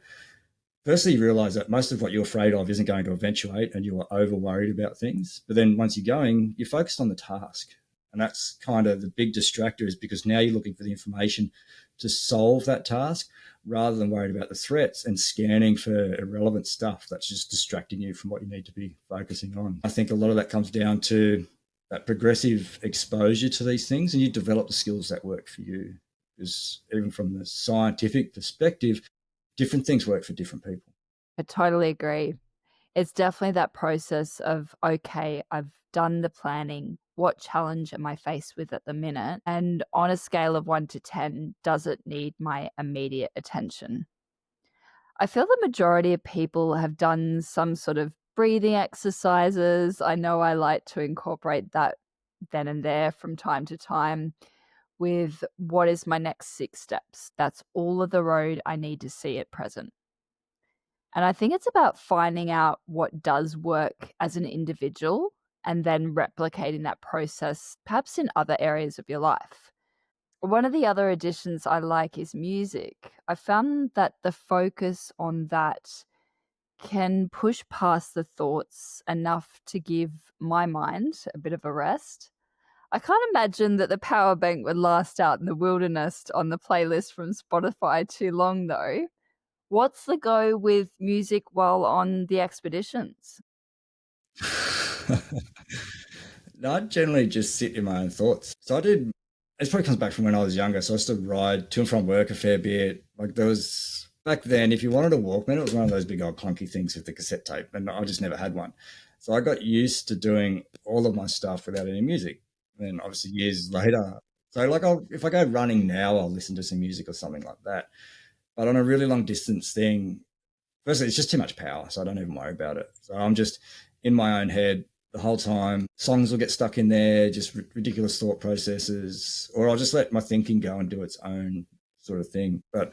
firstly, you realize that most of what you're afraid of isn't going to eventuate and you are over worried about things. But then once you're going, you're focused on the task. And that's kind of the big distractor, is because now you're looking for the information to solve that task rather than worried about the threats and scanning for irrelevant stuff that's just distracting you from what you need to be focusing on. I think a lot of that comes down to that progressive exposure to these things, and you develop the skills that work for you. Because even from the scientific perspective, different things work for different people. I totally agree. It's definitely that process of, okay, I've done the planning. What challenge am I faced with at the minute? And on a scale of 1 to 10, does it need my immediate attention? I feel the majority of people have done some sort of breathing exercises. I know I like to incorporate that then and there from time to time with what is my next 6 steps. That's all of the road I need to see at present. And I think it's about finding out what does work as an individual and then replicating that process, perhaps in other areas of your life. One of the other additions I like is music. I found that the focus on that can push past the thoughts enough to give my mind a bit of a rest. I can't imagine that the power bank would last out in the wilderness on the playlist from Spotify too long, though. What's the go with music while on the expeditions? No, I generally just sit in my own thoughts. So I did, it probably comes back from when I was younger. So I used to ride to and from work a fair bit. Like there was, back then, if you wanted a Walkman, it was one of those big old clunky things with the cassette tape. And I just never had one. So I got used to doing all of my stuff without any music. And then obviously years later, so like if I go running now, I'll listen to some music or something like that. But on a really long distance thing, firstly, it's just too much power, so I don't even worry about it. So I'm just in my own head the whole time. Songs will get stuck in there, just ridiculous thought processes, or I'll just let my thinking go and do its own sort of thing. But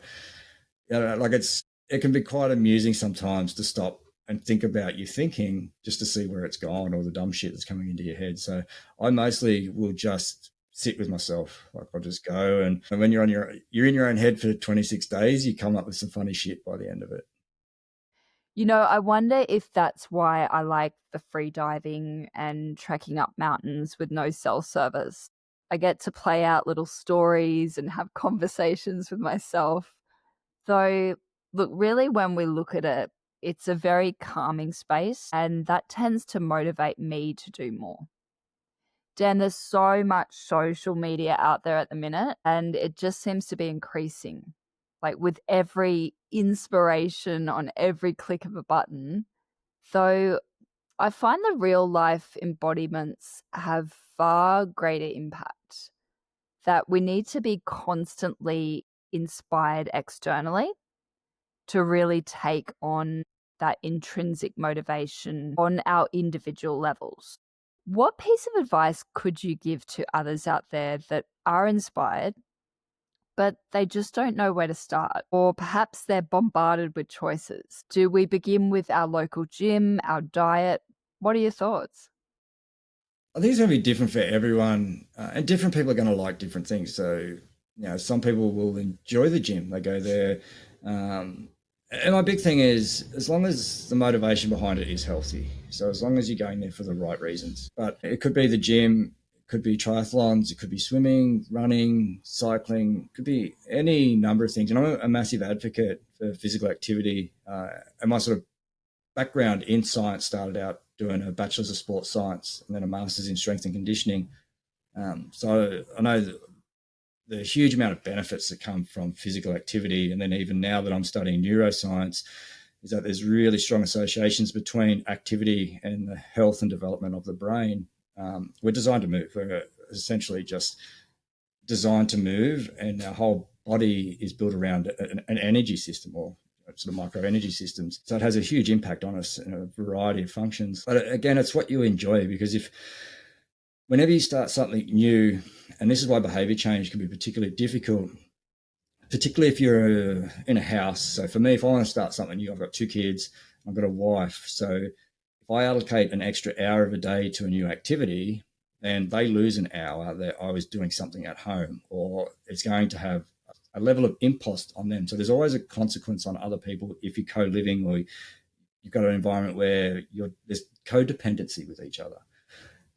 like it can be quite amusing sometimes to stop and think about your thinking just to see where it's gone or the dumb shit that's coming into your head. So I mostly will just sit with myself. Like I'll just go, and when you're in your own head for 26 days, you come up with some funny shit by the end of it. I wonder if that's why I like the free diving and trekking up mountains with no cell service. I get to play out little stories and have conversations with myself. Though, look, really, when we look at it, it's a very calming space, and that tends to motivate me to do more. Dan, there's so much social media out there at the minute, and it just seems to be increasing. Like with every inspiration on every click of a button. Though I find the real life embodiments have far greater impact, that we need to be constantly inspired externally to really take on that intrinsic motivation on our individual levels. What piece of advice could you give to others out there that are inspired, but they just don't know where to start? Or perhaps they're bombarded with choices. Do we begin with our local gym, our diet? What are your thoughts? I think it's going to be different for everyone, and different people are going to like different things. So, some people will enjoy the gym; they go there. And my big thing is, as long as the motivation behind it is healthy. So, as long as you're going there for the right reasons, but it could be the gym, it could be triathlons, it could be swimming, running, cycling, it could be any number of things. And I'm a massive advocate for physical activity, and my sort of background in science started out doing a bachelor's of sports science and then a master's in strength and conditioning. So I know the huge amount of benefits that come from physical activity. And then even now that I'm studying neuroscience, is that there's really strong associations between activity and the health and development of the brain. We're designed to move. We're essentially just designed to move, and our whole body is built around an energy system, or sort of micro energy systems. So it has a huge impact on us in a variety of functions. But again, it's what you enjoy, because whenever you start something new, and this is why behavior change can be particularly difficult, particularly if you're in a house. So for me, if I want to start something new, I've got 2 kids, I've got a wife. So if I allocate an extra hour of a day to a new activity, then they lose an hour that I was doing something at home, or it's going to have a level of impost on them. So there's always a consequence on other people if you're co-living, or you've got an environment where there's codependency with each other.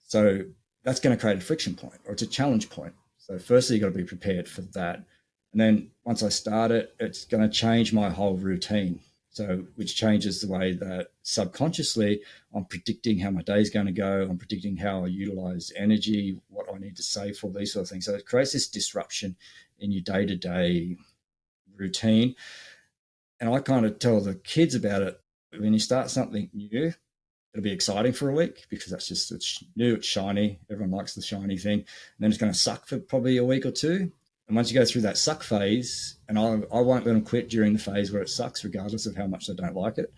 So that's going to create a friction point, or it's a challenge point. So firstly, you've got to be prepared for that. And then once I start it, it's going to change my whole routine. So which changes the way that subconsciously I'm predicting how my day is going to go. I'm predicting how I utilize energy, what I need to save for, these sort of things. So it creates this disruption in your day-to-day routine. And I kind of tell the kids about it. When you start something new, it'll be exciting for a week, because it's new, it's shiny. Everyone likes the shiny thing. And then it's going to suck for probably a week or two. And once you go through that suck phase, and I won't let them quit during the phase where it sucks, regardless of how much they don't like it.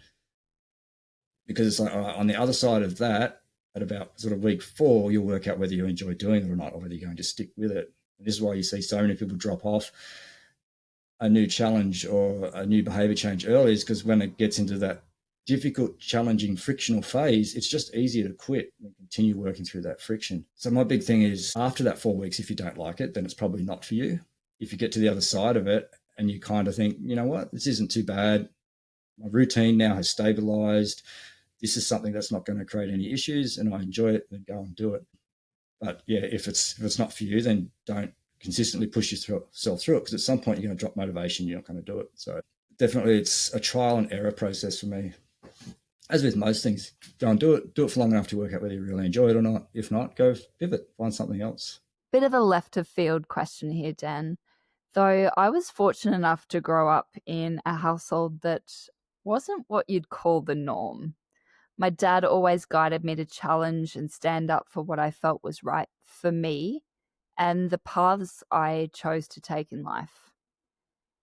Because it's like, on the other side of that, at about sort of week 4, you'll work out whether you enjoy doing it or not, or whether you're going to stick with it. And this is why you see so many people drop off a new challenge or a new behavior change early, is because when it gets into that difficult, challenging, frictional phase, it's just easier to quit and continue working through that friction. So my big thing is, after that 4 weeks, if you don't like it, then it's probably not for you. If you get to the other side of it and you kind of think, you know what, this isn't too bad. My routine now has stabilized. This is something that's not going to create any issues, and I enjoy it, then go and do it. But yeah, if it's not for you, then don't consistently push yourself through it, because at some point you're going to drop motivation. You're not going to do it. So definitely it's a trial and error process for me. As with most things, go and do it for long enough to work out whether you really enjoy it or not. If not, go pivot, find something else. Bit of a left of field question here, Dan. Though I was fortunate enough to grow up in a household that wasn't what you'd call the norm. My dad always guided me to challenge and stand up for what I felt was right for me and the paths I chose to take in life.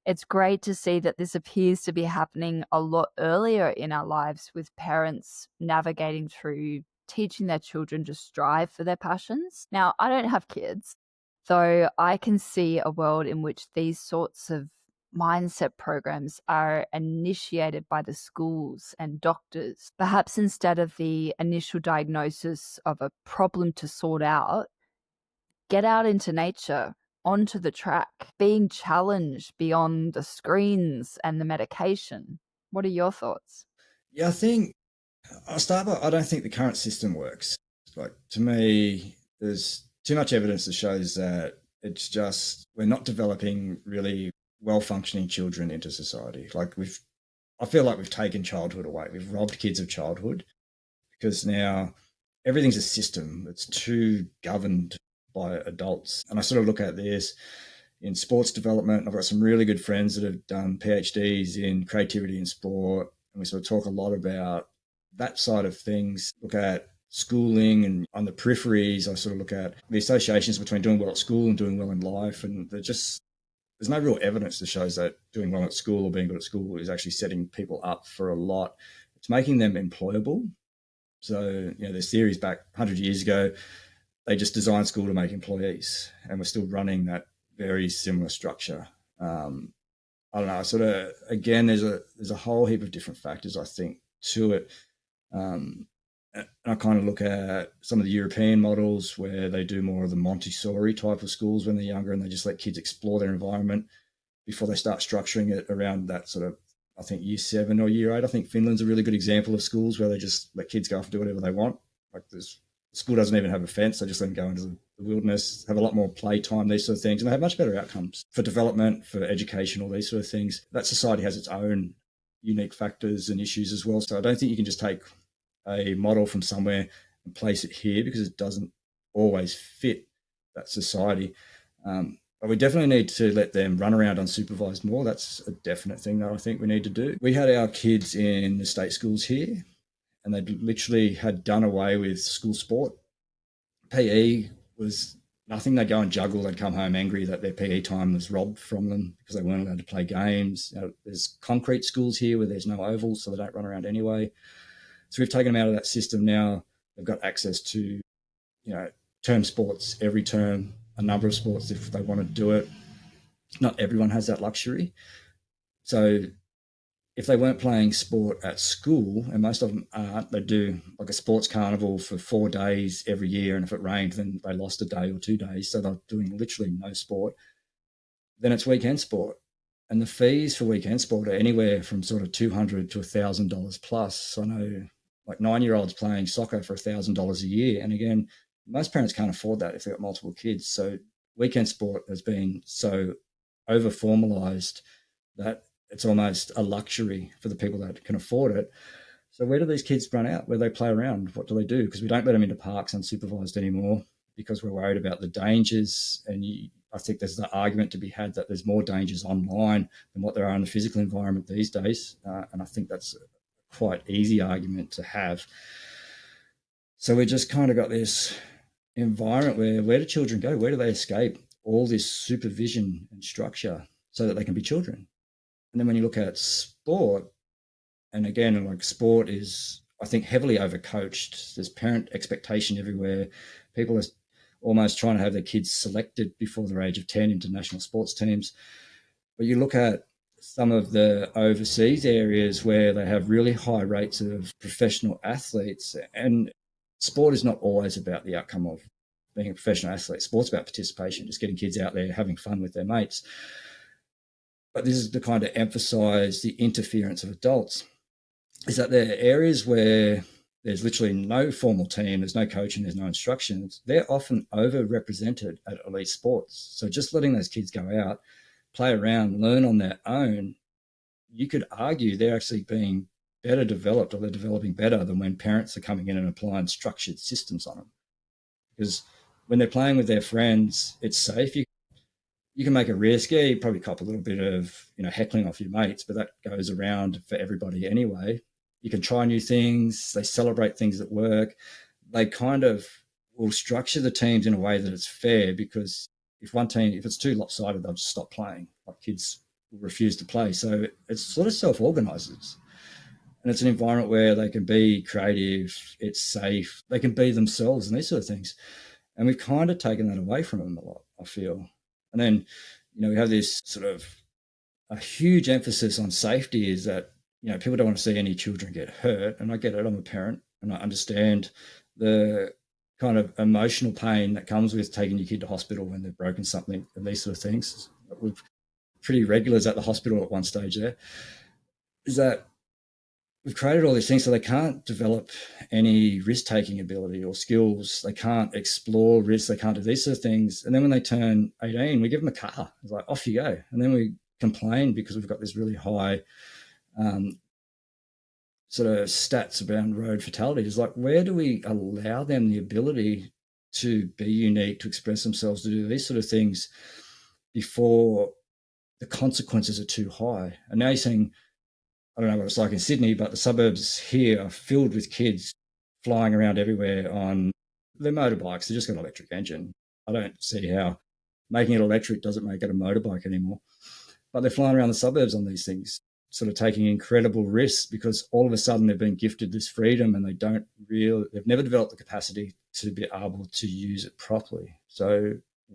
It's great to see that this appears to be happening a lot earlier in our lives, with parents navigating through teaching their children to strive for their passions. Now, I don't have kids, though I can see a world in which these sorts of mindset programs are initiated by the schools and doctors. Perhaps instead of the initial diagnosis of a problem to sort out, get out into nature, onto the track, being challenged beyond the screens and the medication. What are your thoughts? Yeah, I think I'll start by, I don't think the current system works. Like, to me, there's too much evidence that shows that it's just, we're not developing really well-functioning children into society. Like, I feel like we've taken childhood away. We've robbed kids of childhood, because now everything's a system. It's too governed by adults. And I sort of look at this in sports development. I've got some really good friends that have done PhDs in creativity in sport, and we sort of talk a lot about that side of things. Look at schooling, and on the peripheries, I sort of look at the associations between doing well at school and doing well in life. And there's no real evidence that shows that doing well at school or being good at school is actually setting people up for a lot. It's making them employable. So, there's theories back 100 years ago. They just designed school to make employees, and we're still running that very similar structure. I don't know. Sort of, again, there's a whole heap of different factors, I think, to it. And I kind of look at some of the European models where they do more of the Montessori type of schools when they're younger, and they just let kids explore their environment before they start structuring it around that sort of, I think, year 7 or year 8. I think Finland's a really good example of schools where they just let kids go off and do whatever they want. Like, the school doesn't even have a fence. They just let them go into the wilderness, have a lot more playtime, these sort of things. And they have much better outcomes for development, for education, all these sort of things. That society has its own unique factors and issues as well. So I don't think you can just take a model from somewhere and place it here, because it doesn't always fit that society. But we definitely need to let them run around unsupervised more. That's a definite thing that I think we need to do. We had our kids in the state schools here, and they literally had done away with school sport. PE was nothing. They'd go and juggle. They'd come home angry that their PE time was robbed from them because they weren't allowed to play games. There's concrete schools here where there's no ovals, so they don't run around anyway. So we've taken them out of that system now. They've got access to, term sports every term, a number of sports if they want to do it. Not everyone has that luxury. So if they weren't playing sport at school, and most of them aren't, they do like a sports carnival for 4 days every year. And if it rained, then they lost a day or 2 days. So they're doing literally no sport. Then it's weekend sport. And the fees for weekend sport are anywhere from sort of $200 to $1,000 plus. I know like 9-year-olds playing soccer for $1,000 a year. And again, most parents can't afford that if they've got multiple kids. So weekend sport has been so over formalized that it's almost a luxury for the people that can afford it. So where do these kids run out? Where do they play around? What do they do? Because we don't let them into parks unsupervised anymore because we're worried about the dangers. And I think there's the argument to be had that there's more dangers online than what there are in the physical environment these days. And I think that's a quite easy argument to have. So we just kind of got this environment where do children go? Where do they escape all this supervision and structure so that they can be children? And then when you look at sport, and again, like sport is, I think, heavily overcoached. There's parent expectation everywhere. People are almost trying to have their kids selected before their age of 10 into national sports teams. But you look at some of the overseas areas where they have really high rates of professional athletes, and sport is not always about the outcome of being a professional athlete. Sport's about participation, just getting kids out there having fun with their mates. But this is to kind of emphasize the interference of adults, is that there are areas where there's literally no formal team, there's no coaching, there's no instructions. They're often overrepresented at elite sports. So just letting those kids go out, play around, learn on their own, you could argue they're actually being better developed, or they're developing better than when parents are coming in and applying structured systems on them. Because when they're playing with their friends, it's safe. You can make a risk. Yeah, you probably cop a little bit of heckling off your mates, but that goes around for everybody anyway. You can try new things. They celebrate things at work. They kind of will structure the teams in a way that it's fair, because if it's too lopsided, they'll just stop playing. Like kids will refuse to play. So it sort of self-organizes. And it's an environment where they can be creative, it's safe, they can be themselves and these sort of things. And we've kind of taken that away from them a lot, I feel. And then, we have this sort of a huge emphasis on safety, is that, people don't want to see any children get hurt. And I get it, I'm a parent, and I understand the kind of emotional pain that comes with taking your kid to hospital when they've broken something and these sort of things. We've pretty regulars at the hospital at one stage there, is that we've created all these things so they can't develop any risk-taking ability or skills. They can't explore risks. They can't do these sort of things. And then when they turn 18, we give them a car. It's like, off you go. And then we complain because we've got this really high sort of stats around road fatalities. It's like, where do we allow them the ability to be unique, to express themselves, to do these sort of things before the consequences are too high? And now you're saying, I don't know what it's like in Sydney, but the suburbs here are filled with kids flying around everywhere on their motorbikes. They just got an electric engine. I don't see how making it electric doesn't make it a motorbike anymore. But they're flying around the suburbs on these things, sort of taking incredible risks, because all of a sudden they've been gifted this freedom and they've never developed the capacity to be able to use it properly. So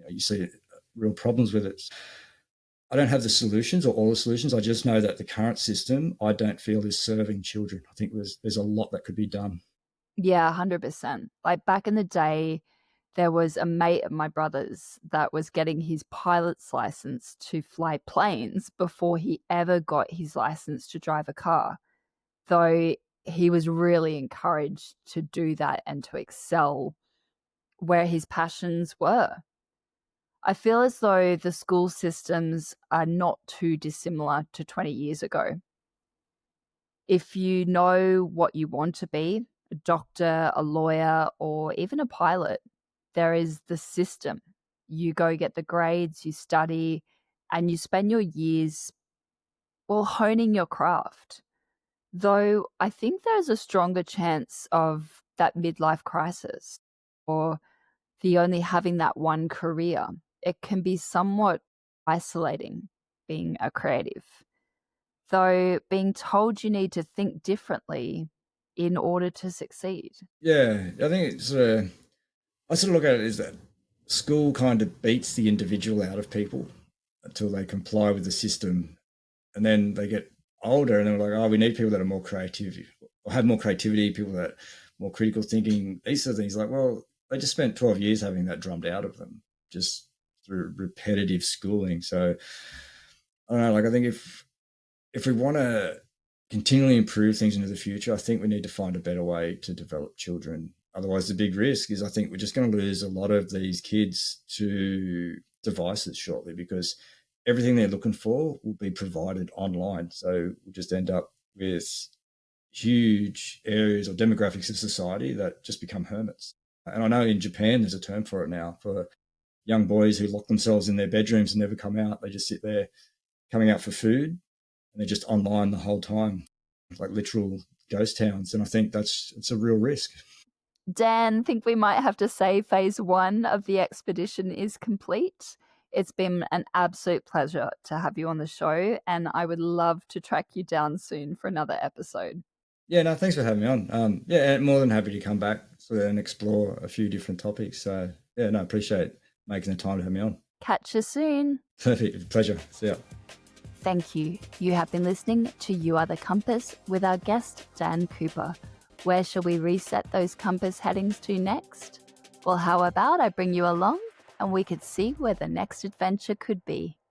you see real problems with it. I don't have the solutions or all the solutions. I just know that the current system, I don't feel is serving children. I think there's a lot that could be done. Yeah, 100%. Like back in the day, there was a mate of my brother's that was getting his pilot's license to fly planes before he ever got his license to drive a car. Though he was really encouraged to do that and to excel where his passions were. I feel as though the school systems are not too dissimilar to 20 years ago. If you know what you want to be, a doctor, a lawyer, or even a pilot, there is the system. You go get the grades, you study, and you spend your years, well, honing your craft. Though I think there's a stronger chance of that midlife crisis or the only having that one career. It can be somewhat isolating being a creative. Though being told you need to think differently in order to succeed. Yeah, I think it's I sort of look at it as that school kind of beats the individual out of people until they comply with the system, and then they get older and they're like, oh, we need people that are more creative or have more creativity, people that more critical thinking, these sort of things. Like, well, they just spent 12 years having that drummed out of them just through repetitive schooling. So I don't know, like I think if we want to continually improve things into the future, I think we need to find a better way to develop children. Otherwise, the big risk is I think we're just going to lose a lot of these kids to devices shortly because everything they're looking for will be provided online. So we'll just end up with huge areas or demographics of society that just become hermits. And I know in Japan, there's a term for it now for young boys who lock themselves in their bedrooms and never come out. They just sit there coming out for food and they're just online the whole time, like literal ghost towns. And I think it's a real risk. Dan, think we might have to say phase 1 of the expedition is complete. It's been an absolute pleasure to have you on the show, and I would love to track you down soon for another episode. Yeah, no, thanks for having me on. Yeah, more than happy to come back and explore a few different topics. So, yeah, no, appreciate making the time to have me on. Catch you soon. Perfect. Pleasure. See ya. Thank you. You have been listening to You Are the Compass with our guest, Dan Cooper. Where shall we reset those compass headings to next? Well, how about I bring you along and we could see where the next adventure could be.